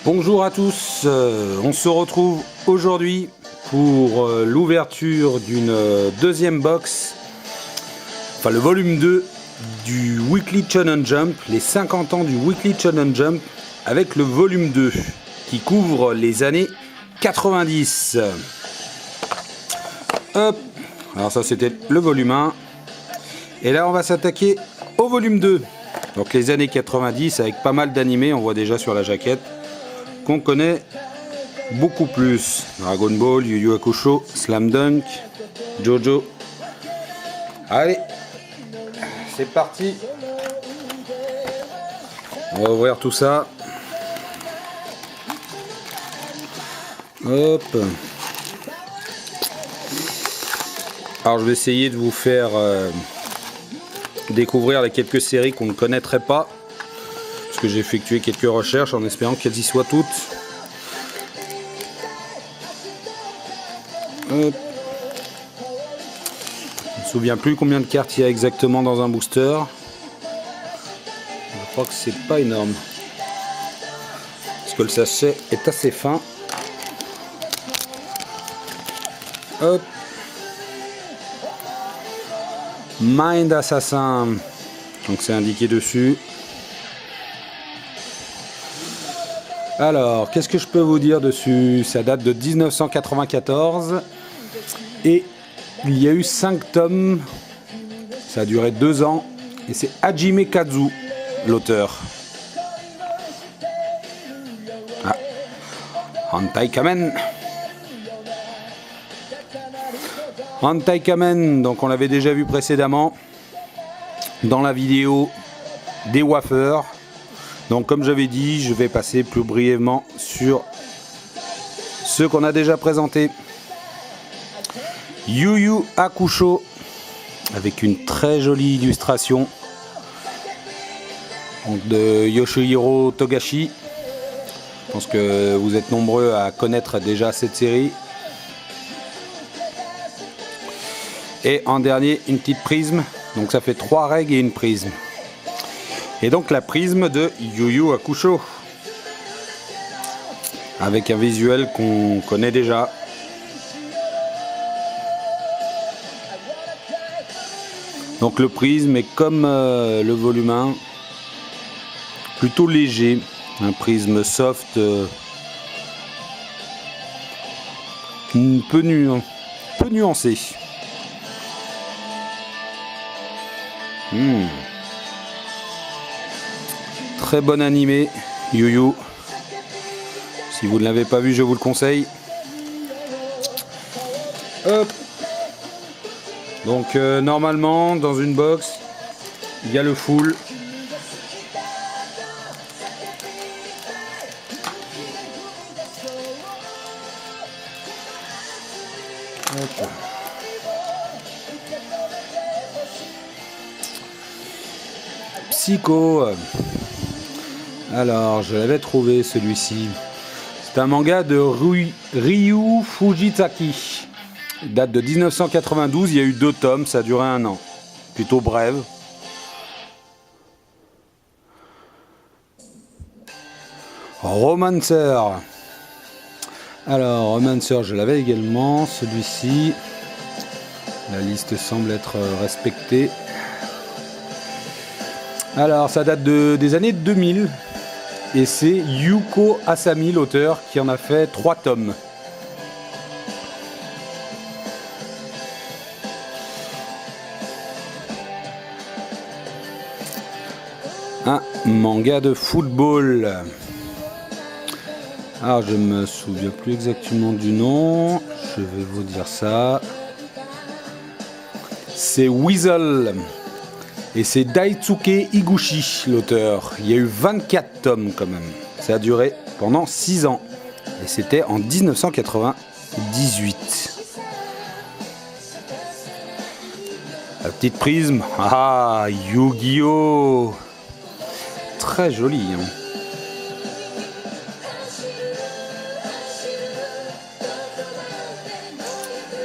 Bonjour à tous, on se retrouve aujourd'hui pour l'ouverture d'une deuxième box, enfin le volume 2 du Weekly Shonen Jump, les 50 ans du Weekly Shonen Jump, avec le volume 2 qui couvre les années 90. Hop, alors ça c'était le volume 1, et là on va s'attaquer au volume 2. Donc les années 90 avec pas mal d'animés, on voit déjà sur la jaquette, qu'on connaît beaucoup plus. Dragon Ball, Yu Yu Hakusho, Slam Dunk, Jojo. Allez, c'est parti. On va ouvrir tout ça. Hop. Alors je vais essayer de vous faire découvrir les quelques séries qu'on ne connaîtrait pas, parce que j'ai effectué quelques recherches en espérant qu'elles y soient toutes. Hop. Je ne me souviens plus combien de cartes il y a exactement dans un booster. Je crois que c'est pas énorme, parce que le sachet est assez fin. Hop. Mind Assassin, donc c'est indiqué dessus. Alors, qu'est-ce que je peux vous dire dessus? Ça date de 1994 et il y a eu 5 tomes. Ça a duré 2 ans et c'est Hajime Kazu, l'auteur. Ah, Hentai Kamen. Hentai Kamen, donc on l'avait déjà vu précédemment dans la vidéo des wafers. Donc comme j'avais dit, je vais passer plus brièvement sur ceux qu'on a déjà présentés. Yu Yu Hakusho, avec une très jolie illustration de Yoshihiro Togashi. Je pense que vous êtes nombreux à connaître déjà cette série. Et en dernier, une petite prisme. Donc ça fait 3 règles et une prisme. Et donc la prisme de Yu Yu Hakusho, avec un visuel qu'on connaît déjà. Donc le prisme est comme le volume 1, plutôt léger. Un prisme soft, peu nuancé. Très bon animé, Yu Yu. Si vous ne l'avez pas vu, je vous le conseille. Hop. Donc normalement, dans une box, il y a le full. Hop. Psycho. Alors, je l'avais trouvé celui-ci. C'est un manga de Ryu Fujitaki. Il date de 1992, il y a eu 2 tomes, ça a duré 1 an. Plutôt brève. Romancer. Alors, Romancer, je l'avais également. Celui-ci, la liste semble être respectée. Alors, ça date des années 2000. Et c'est Yuko Asami, l'auteur, qui en a fait 3 tomes. Un manga de football. Alors je me souviens plus exactement du nom. Je vais vous dire ça. C'est Weasel. Et c'est Daisuke Higuchi, l'auteur. Il y a eu 24 tomes quand même. Ça a duré pendant 6 ans. Et c'était en 1998. La petite prisme. Ah, Yu-Gi-Oh! Très joli. Hein.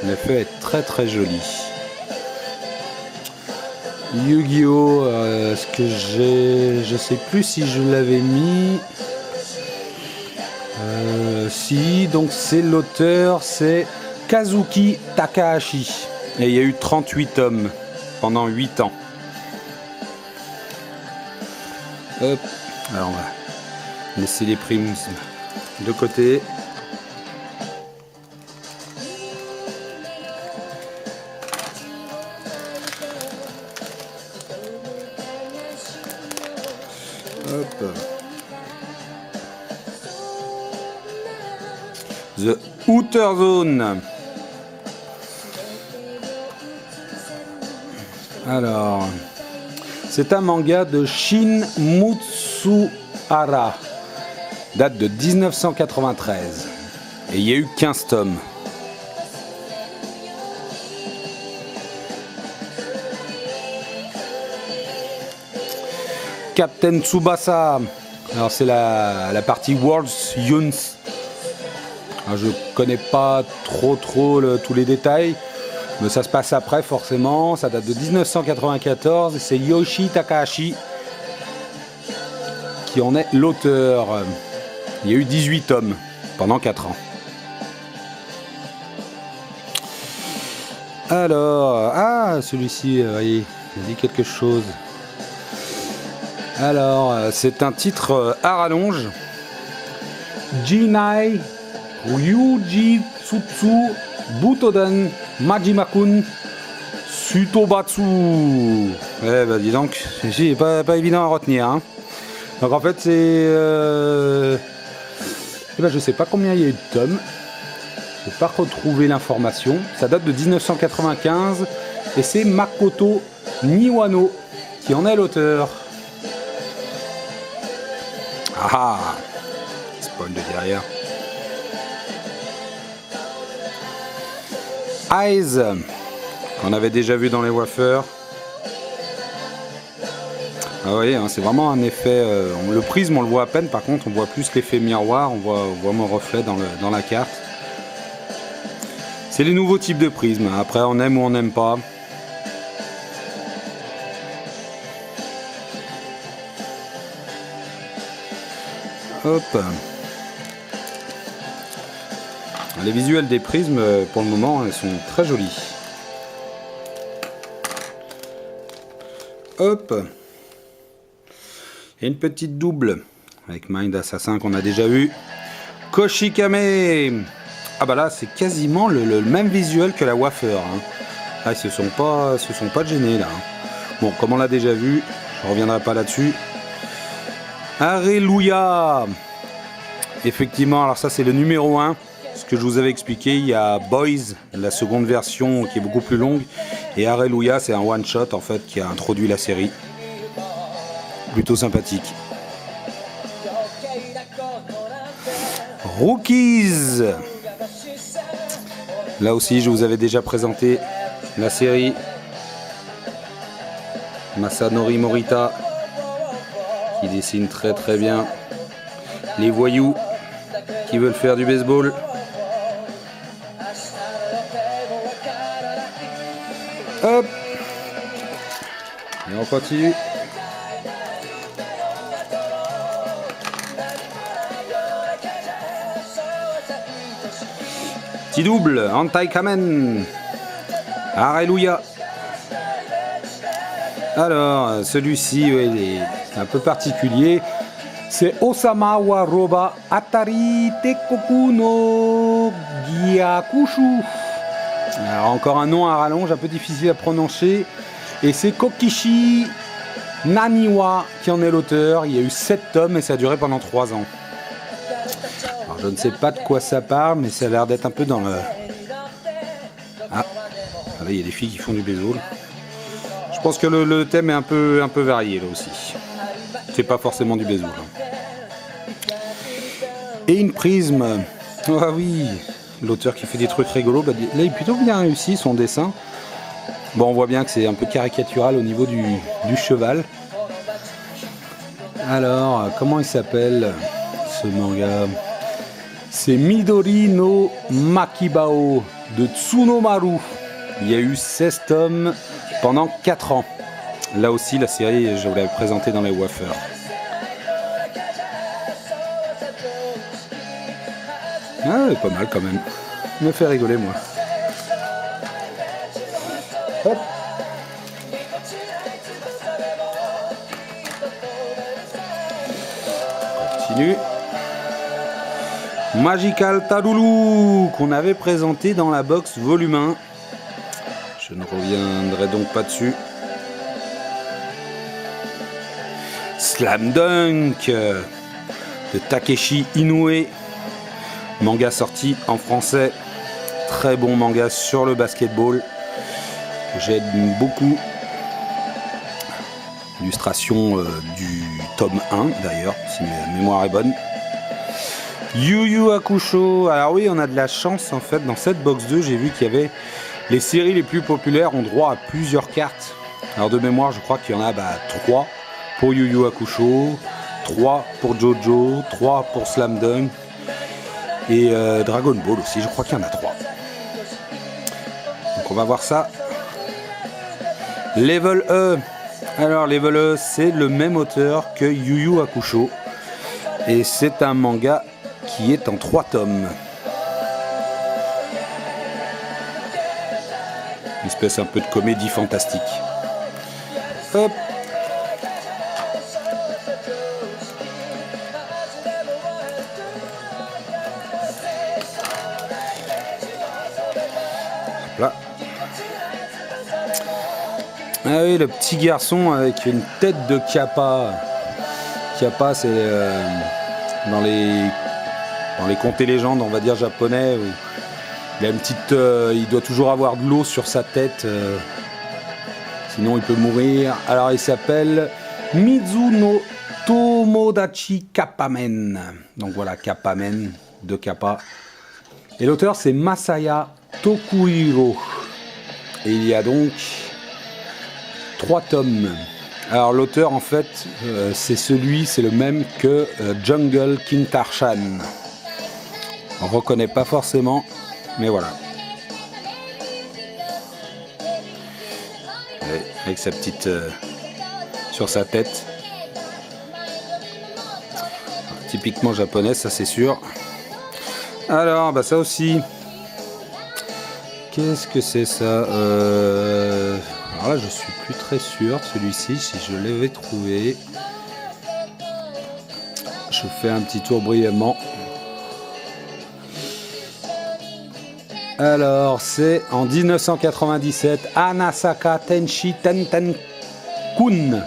L'effet est très très joli. Yu-Gi-Oh! Est-ce que j'ai... Je sais plus si je l'avais mis. Si, donc c'est l'auteur, c'est Kazuki Takahashi. Et il y a eu 38 tomes pendant 8 ans. Hop. Alors on va laisser les primes de côté. Hop. The Outer Zone. Alors, c'est un manga de Shin Mutsuhara, date de 1993, et il y a eu 15 tomes. Captain Tsubasa, alors c'est la partie World's Youth. Alors, je connais pas trop tous les détails. Mais ça se passe après forcément, ça date de 1994 et c'est Yoshi Takahashi qui en est l'auteur. Il y a eu 18 tomes pendant 4 ans. Alors, celui-ci, il dit quelque chose. Alors, c'est un titre à rallonge. Jinai Ryujitsutsu Butoden Majimakun Sutobatsu. Eh bah dis donc, c'est pas évident à retenir. Hein. Donc en fait c'est... je sais pas combien il y a eu de tomes. Je n'ai pas retrouvé l'information. Ça date de 1995 et c'est Makoto Niwano qui en est l'auteur. Ah, spoil de derrière. Eyes, qu'on avait déjà vu dans les wafers. Ah, vous voyez, hein, c'est vraiment un effet. Le prisme, on le voit à peine. Par contre, on voit plus l'effet miroir. On voit mon reflet dans la carte. C'est les nouveaux types de prismes. Après, on aime ou on n'aime pas. Hop. Les visuels des prismes, pour le moment, elles sont très jolis. Hop. Et une petite double avec Mind Assassin qu'on a déjà vu. Koshikame. Ah bah là, c'est quasiment le même visuel que la wafer. Hein. Ah, ils se sont pas gênés là. Bon, comme on l'a déjà vu, je reviendrai pas là-dessus. Alléluia. Effectivement, alors ça c'est le numéro 1. Ce que je vous avais expliqué, il y a Boys, la seconde version qui est beaucoup plus longue, et Alléluia, c'est un one shot en fait qui a introduit la série. Plutôt sympathique. Rookies. Là aussi, je vous avais déjà présenté la série. Masanori Morita qui dessine très très bien les voyous qui veulent faire du baseball. Hop. Et on continue. Petit double, Anti-Kamen. Alléluia. Alors, celui-ci, ouais, il est un peu particulier. C'est Osama Waroba Atari Tekoku no Gyakushu. Alors, encore un nom à rallonge, un peu difficile à prononcer. Et c'est Kokishi Naniwa qui en est l'auteur. Il y a eu 7 tomes et ça a duré pendant 3 ans. Alors, je ne sais pas de quoi ça parle, mais ça a l'air d'être un peu dans le... Ah, là, il y a des filles qui font du baseball. Je pense que le thème est un peu varié là aussi. C'est pas forcément du baseball. Et une prisme. Ah oui, l'auteur qui fait des trucs rigolos. Bah, là, il est plutôt bien réussi son dessin. Bon, on voit bien que c'est un peu caricatural au niveau du cheval. Alors, comment il s'appelle ce manga? C'est Midori no Makibao de Tsunomaru. Il y a eu 16 tomes pendant 4 ans. Là aussi, la série, je vous l'avais présentée dans les wafers. Ah, pas mal quand même. Il me fait rigoler, moi. Hop. Continue. Magical Tadoulou, qu'on avait présenté dans la box volume 1. Je ne reviendrai donc pas dessus. Slam Dunk de Takeshi Inoue. Manga sorti en français. Très bon manga sur le basketball. J'aime beaucoup. Illustration du tome 1 d'ailleurs, si ma mémoire est bonne. Yu Yu Hakusho. Alors oui, on a de la chance en fait. Dans cette box 2, j'ai vu qu'il y avait les séries les plus populaires ont droit à plusieurs cartes. Alors de mémoire, je crois qu'il y en a 3 pour Yu Yu Hakusho, 3 pour Jojo, 3 pour Slam Dunk et Dragon Ball aussi, je crois qu'il y en a 3. Donc on va voir ça. Level E. Alors Level E, c'est le même auteur que Yu Yu Hakusho et c'est un manga qui est en 3 tomes. Une espèce un peu de comédie fantastique. Hop. Là. Ah oui, le petit garçon avec une tête de Kappa. Kappa, c'est dans les contes et légendes, on va dire japonais. Où il a une petite, il doit toujours avoir de l'eau sur sa tête, sinon il peut mourir. Alors il s'appelle Mizuno Tomodachi Kappamen. Donc voilà, Kappamen de Kappa. Et l'auteur c'est Masaya Tokuhiro. Et il y a donc 3 tomes. Alors l'auteur en fait c'est le même que Jungle King Tarshan. On reconnaît pas forcément, mais voilà. Avec sa petite sur sa tête. Typiquement japonais, ça c'est sûr. Alors ça aussi. Qu'est-ce que c'est ça Alors là je suis plus très sûr de celui-ci, si je l'avais trouvé. Je fais un petit tour brièvement. Alors c'est en 1997 Anasaka Tenshi Tenten-kun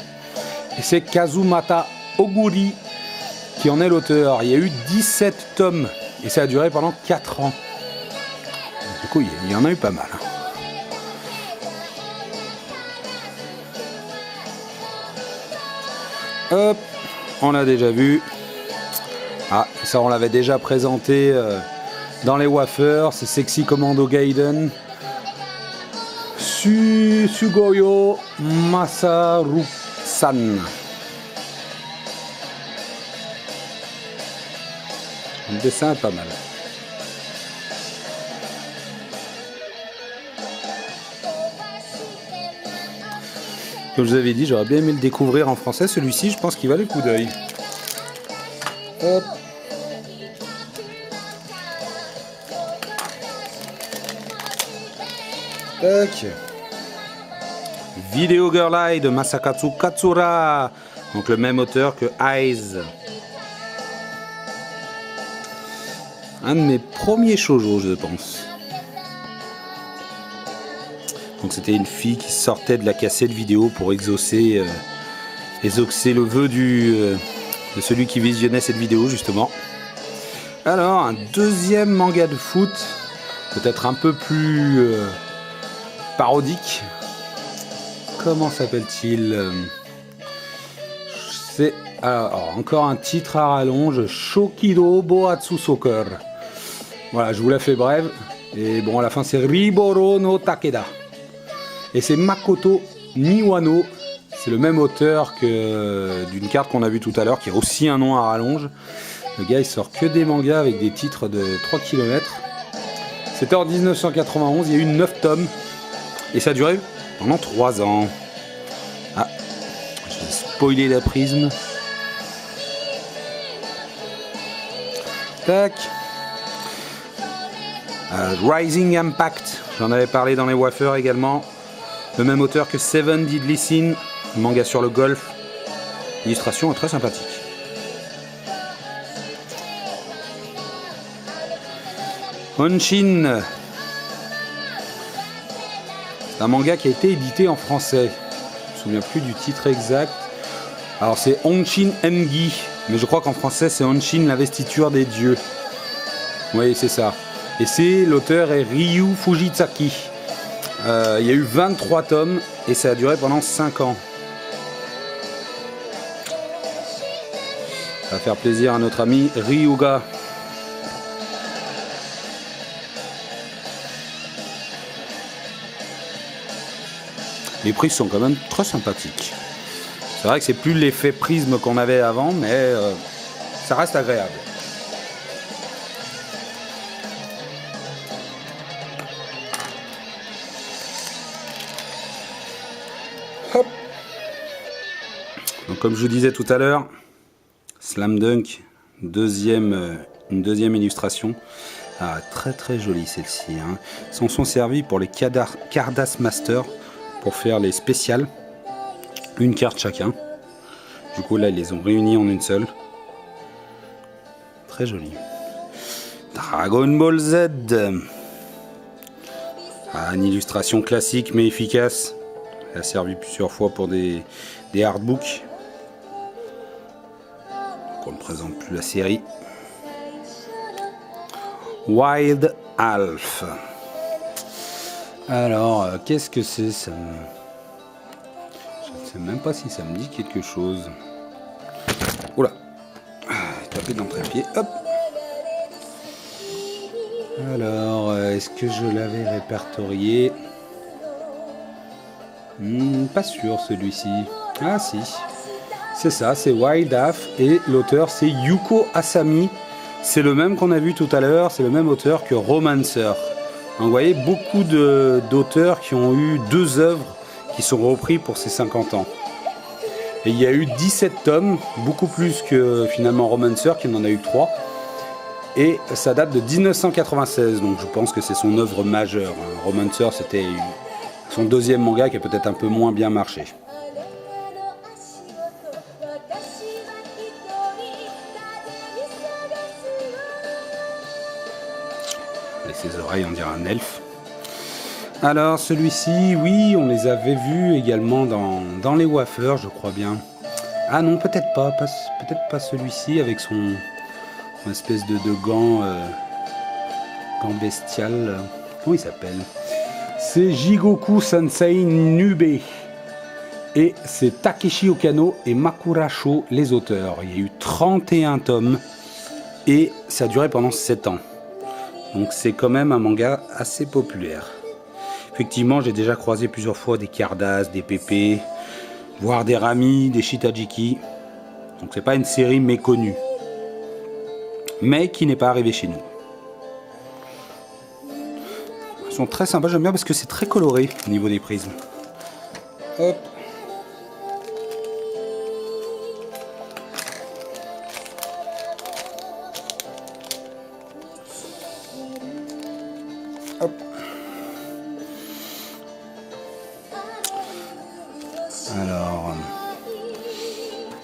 et c'est Kazumata Oguri qui en est l'auteur. Il y a eu 17 tomes et ça a duré pendant 4 ans. Du coup il y en a eu pas mal. Hop, on l'a déjà vu. Ah, ça on l'avait déjà présenté dans les wafers, c'est Sexy Commando Gaiden. Sugoyo Masaru-san. Le dessin est pas mal. Comme je vous avais dit, j'aurais bien aimé le découvrir en français. Celui-ci, je pense qu'il valait le coup d'œil. Hop. Tac. Video Girl Eye de Masakatsu Katsura. Donc le même auteur que Eyes. Un de mes premiers shoujo, je pense. Donc c'était une fille qui sortait de la cassette vidéo pour exaucer le vœu de celui qui visionnait cette vidéo justement. Alors un deuxième manga de foot, peut-être un peu plus parodique. Comment s'appelle-t-il? C'est alors encore un titre à rallonge, Shokido Boatsu Soccer. Voilà, je vous la fais brève. Et bon, à la fin c'est Riboro no Takeda. Et c'est Makoto Niwano. C'est le même auteur que d'une carte qu'on a vue tout à l'heure, qui a aussi un nom à rallonge. Le gars il sort que des mangas avec des titres de 3 km. C'était en 1991, il y a eu 9 tomes. Et ça a duré pendant 3 ans. Ah, je vais spoiler la prisme. Tac. Rising Impact, j'en avais parlé dans les wafers également. Le même auteur que Seven Deadly Sins, manga sur le golf. L'illustration est très sympathique. Honshin, c'est un manga qui a été édité en français. Je me souviens plus du titre exact. Alors c'est Honshin Engi, mais je crois qu'en français c'est Honshin l'investiture des dieux. Oui, c'est ça. Et c'est l'auteur est Ryu Fujitaki. Il y a eu 23 tomes et ça a duré pendant 5 ans. Ça va faire plaisir à notre ami Ryuga. Les prises sont quand même très sympathiques. C'est vrai que c'est plus l'effet prisme qu'on avait avant, mais ça reste agréable. Hop. Donc comme je vous disais tout à l'heure, Slam Dunk, une deuxième illustration. Ah, très très jolie celle-ci. Hein. Ils s'en sont servis pour les Cardass Master pour faire les spéciales. Une carte chacun. Du coup là ils les ont réunis en une seule. Très joli. Dragon Ball Z. Ah, une illustration classique mais efficace. Elle a servi plusieurs fois pour des artbooks. On ne présente plus la série. Wild Alf. Alors, qu'est-ce que c'est ça? Je ne sais même pas si ça me dit quelque chose. Oula, tapé dans le trépied. Hop. Alors, est-ce que je l'avais répertorié? Pas sûr celui-ci. Ah si. C'est ça, c'est Wild Alf et l'auteur c'est Yuko Asami. C'est le même qu'on a vu tout à l'heure, c'est le même auteur que Romancer. Donc, vous voyez, beaucoup d'auteurs qui ont eu 2 œuvres qui sont repris pour ces 50 ans. Et il y a eu 17 tomes, beaucoup plus que finalement Romancer qui en a eu 3. Et ça date de 1996, donc je pense que c'est son œuvre majeure. Romancer c'était son deuxième manga qui a peut-être un peu moins bien marché. Et ses oreilles, on dirait un elfe. Alors celui-ci, oui, on les avait vus également dans les wafers, je crois bien. Ah non, peut-être pas celui-ci avec son espèce de gant bestial. Comment il s'appelle? C'est Jigoku Sensei Nube. Et c'est Takeshi Okano et Makura Sho les auteurs. Il y a eu 31 tomes et ça a duré pendant 7 ans. Donc c'est quand même un manga assez populaire. Effectivement, j'ai déjà croisé plusieurs fois des Cardass, des PP, voire des Rami, des Shitajiki. Donc c'est pas une série méconnue, mais qui n'est pas arrivée chez nous. Ils sont très sympas, j'aime bien parce que c'est très coloré au niveau des prismes. Hop. Hop. Alors,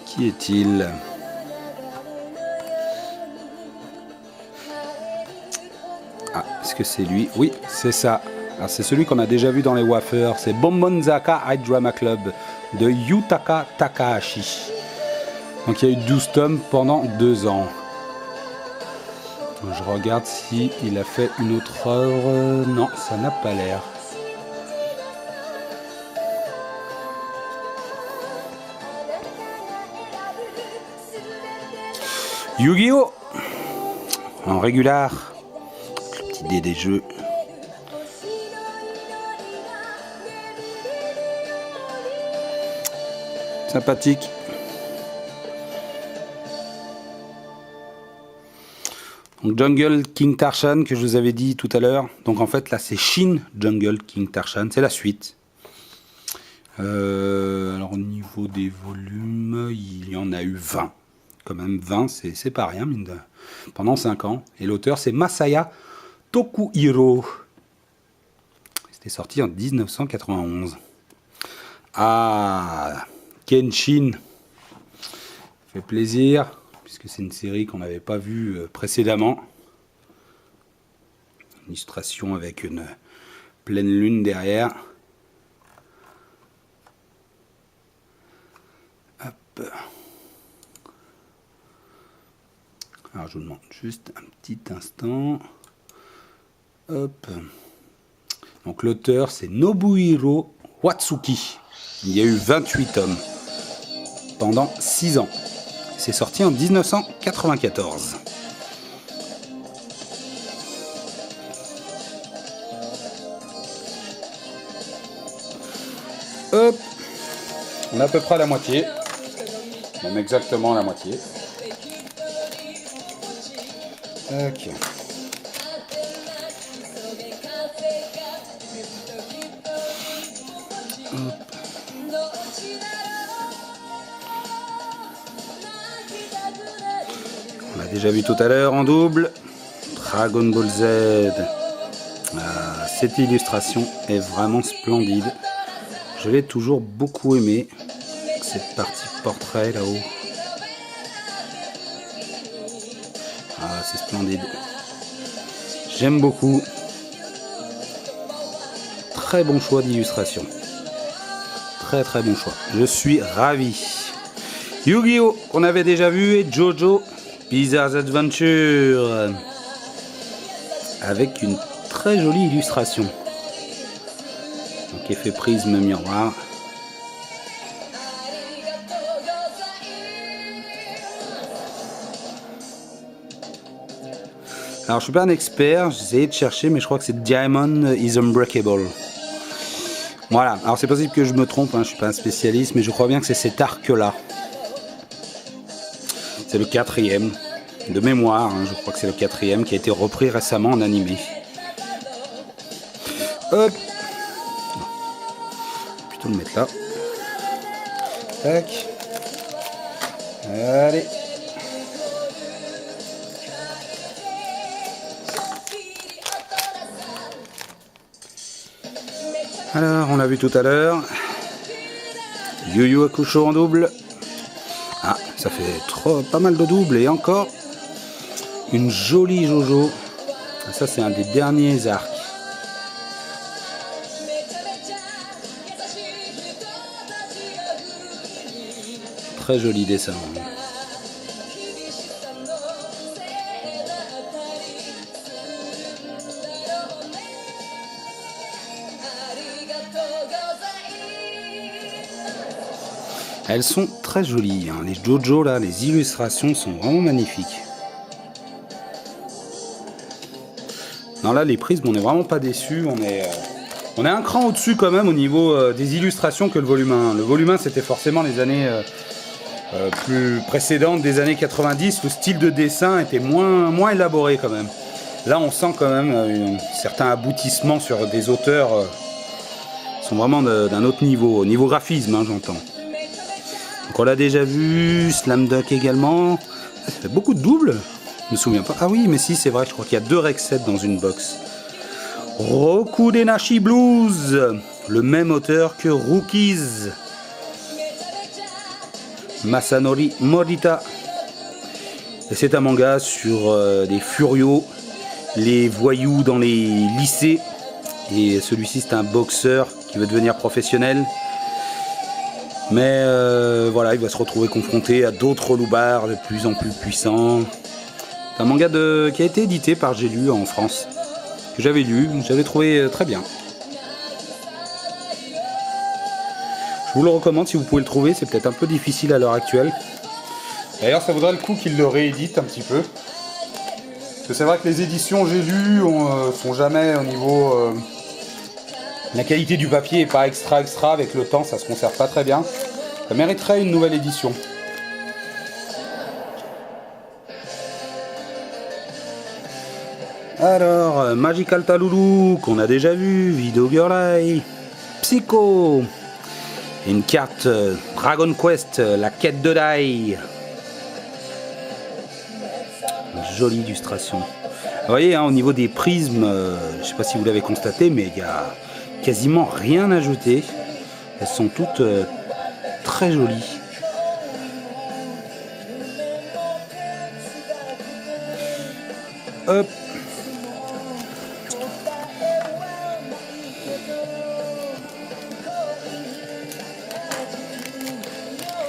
qui est-il? Ah, est-ce que c'est lui? Oui, c'est ça. Alors, c'est celui qu'on a déjà vu dans les wafers. C'est Bombonzaka High Drama Club de Yutaka Takahashi. Donc il y a eu 12 tomes pendant 2 ans. Je regarde si il a fait une autre œuvre. Non, ça n'a pas l'air. Yu-Gi-Oh! En régular. Le petit dé des jeux. Sympathique. Donc Jungle King Tarshan que je vous avais dit tout à l'heure. Donc en fait là c'est Shin Jungle King Tarshan, c'est la suite. Alors au niveau des volumes, il y en a eu 20. Quand même 20, c'est pas rien, mine de... pendant 5 ans. Et l'auteur c'est Masaya Tokuhiro. C'était sorti en 1991. Ah, Kenshin. Fait plaisir, puisque c'est une série qu'on n'avait pas vue précédemment. Une illustration avec une pleine lune derrière. Hop. Alors je vous demande juste un petit instant. Hop. Donc l'auteur c'est Nobuhiro Watsuki. Il y a eu 28 tomes pendant 6 ans. C'est sorti en 1994. Hop. On a à peu près la moitié. Même exactement la moitié. Ok. On l'a déjà vu tout à l'heure en double. Dragon Ball Z. Cette illustration est vraiment splendide. Je l'ai toujours beaucoup aimé. Cette partie portrait là-haut. Ah, c'est splendide. J'aime beaucoup. Très bon choix d'illustration. Très très bon choix. Je suis ravi. Yu-Gi-Oh! Qu'on avait déjà vu et Jojo Bizarre Adventure. Avec une très jolie illustration. Donc effet prisme miroir. Alors je suis pas un expert, j'ai essayé de chercher mais je crois que c'est Diamond is Unbreakable. Voilà, alors c'est possible que je me trompe, hein, je suis pas un spécialiste mais je crois bien que c'est cet arc là. C'est le 4e, de mémoire, hein, je crois que c'est le 4e qui a été repris récemment en animé. Hop. Plutôt le mettre là. Tac. Allez. Alors, on l'a vu tout à l'heure. Yu Yu Hakusho en double. Ah, ça fait pas mal de doubles. Et encore une jolie Jojo. Ça, c'est un des derniers arcs. Très joli dessin. Elles sont très jolies, hein. Les Jojo là, les illustrations sont vraiment magnifiques. Non là les prismes on est vraiment pas déçus, on est un cran au-dessus quand même au niveau des illustrations que le volume 1. Le volume 1 c'était forcément les années plus précédentes des années 90, le style de dessin était moins élaboré quand même. Là on sent quand même certains aboutissements sur des auteurs sont vraiment d'un autre niveau, au niveau graphisme hein, j'entends. Donc on l'a déjà vu, Slam Dunk également. Ça fait beaucoup de doubles. Je me souviens pas. Ah oui, mais si, c'est vrai, je crois qu'il y a 2 rec sets dans une box. Roku Denashi Blues, le même auteur que Rookies. Masanori Morita. Et c'est un manga sur des furios, les voyous dans les lycées. Et celui-ci, c'est un boxeur qui veut devenir professionnel. Mais voilà, il va se retrouver confronté à d'autres loupards de plus en plus puissants. C'est un manga qui a été édité par J'ai lu en France. Que j'avais lu, j'avais trouvé très bien. Je vous le recommande si vous pouvez le trouver, c'est peut-être un peu difficile à l'heure actuelle. D'ailleurs, ça vaudrait le coup qu'il le réédite un petit peu. Parce que c'est vrai que les éditions J'ai lu sont jamais au niveau... La qualité du papier est pas extra, avec le temps ça se conserve pas très bien. Ça mériterait une nouvelle édition. Alors, Magical Talulu, qu'on a déjà vu, Video Girl Eye, Psycho, une carte Dragon Quest, la quête de Dai. Une jolie illustration. Vous voyez, hein, au niveau des prismes, je ne sais pas si vous l'avez constaté, mais il n'y a quasiment rien ajouté. Elles sont toutes très jolies. Hop.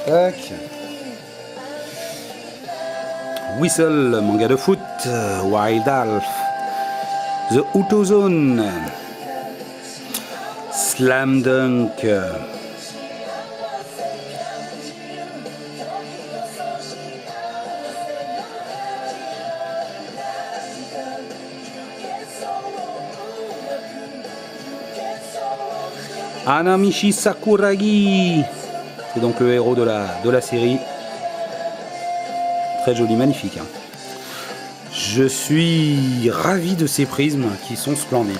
Tac. Whistle, manga de foot, Wild Alf, The Autozone, Slam Dunk, Hanamichi Sakuragi, c'est donc le héros de la série. Très joli, magnifique. Hein. Je suis ravi de ces prismes qui sont splendides.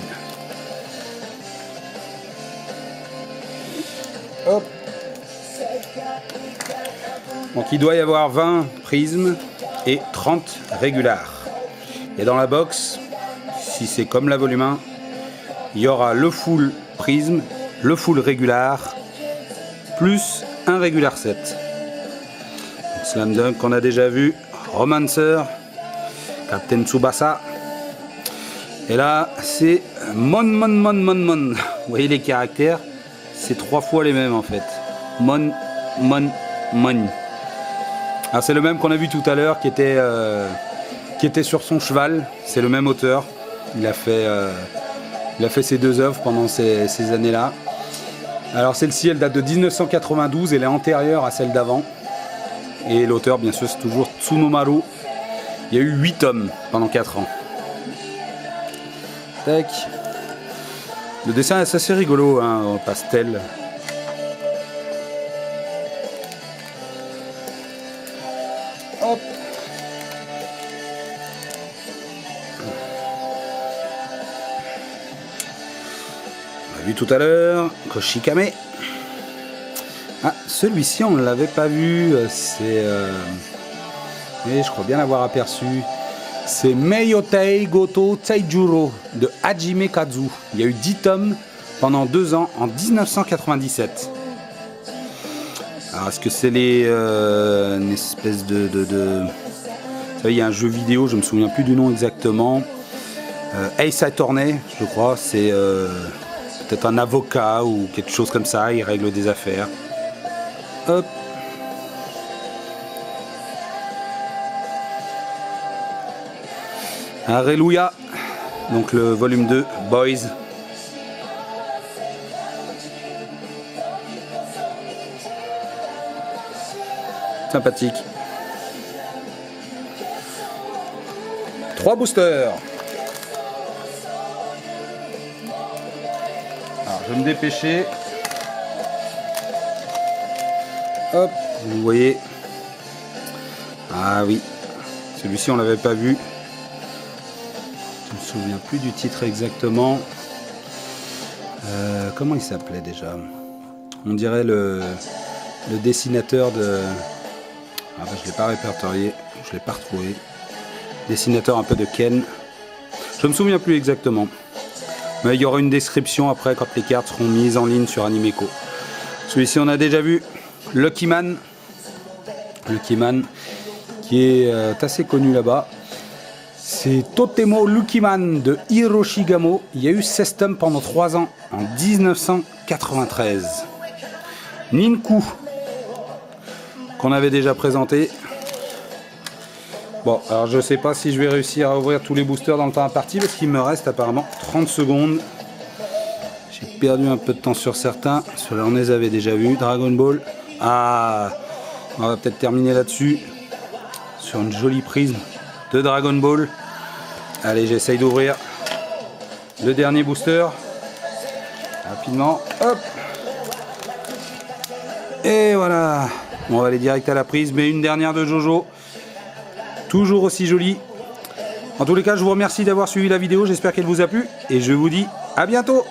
Hop. Donc il doit y avoir 20 prismes et 30 régulars. Et dans la box, si c'est comme la volume 1, il y aura le full prisme, le full régular, plus un régular set. Slam Dunk qu'on a déjà vu, Romancer, Captain Tsubasa. Et là, c'est Mon. Vous voyez les caractères, c'est 3 fois les mêmes en fait. Mon. Alors c'est le même qu'on a vu tout à l'heure qui était sur son cheval. C'est le même auteur. Il a fait ces 2 œuvres pendant ces années-là. Alors celle-ci, elle date de 1992, elle est antérieure à celle d'avant. Et l'auteur, bien sûr, c'est toujours Tsunomaru. Il y a eu 8 tomes pendant 4 ans. Tac. Le dessin est assez rigolo, hein, en pastel. Hop. On l'a vu tout à l'heure, Koshikame. Ah, celui-ci on ne l'avait pas vu, c'est... Oui, je crois bien l'avoir aperçu. C'est Meiyotei Goto Taijuro de Hajime Kazu. Il y a eu 10 tomes pendant 2 ans en 1997. Alors est-ce que c'est une espèce de... Vous savez, il y a un jeu vidéo, je me souviens plus du nom exactement. Ace Attorney, je crois, c'est peut-être un avocat ou quelque chose comme ça, il règle des affaires. Hop. Alléluia. Donc le volume 2, Boys. Sympathique. 3 boosters. Alors je vais me dépêcher. Hop, vous voyez. Ah oui, celui-ci on l'avait pas vu. Je me souviens plus du titre exactement. Comment il s'appelait déjà? On dirait le dessinateur de... Ah bah, je l'ai pas répertorié, je l'ai pas retrouvé. Dessinateur un peu de Ken. Je me souviens plus exactement. Mais il y aura une description après quand les cartes seront mises en ligne sur Animeco. Celui-ci on a déjà vu. Lucky Man, qui est assez connu là-bas. C'est Totemo Lucky Man de Hiroshi Gamo. Il y a eu 16 tomes pendant 3 ans, en 1993. Ninku, qu'on avait déjà présenté. Bon, alors je sais pas si je vais réussir à ouvrir tous les boosters dans le temps imparti, parce qu'il me reste apparemment 30 secondes. J'ai perdu un peu de temps sur certains. Ceux-là, on les avait déjà vus. Dragon Ball. Ah, on va peut-être terminer là-dessus. Sur une jolie prisme de Dragon Ball. Allez, j'essaye d'ouvrir le dernier booster. Rapidement. Hop. Et voilà. On va aller direct à la prise. Mais une dernière de Jojo. Toujours aussi jolie. En tous les cas, je vous remercie d'avoir suivi la vidéo. J'espère qu'elle vous a plu. Et je vous dis à bientôt.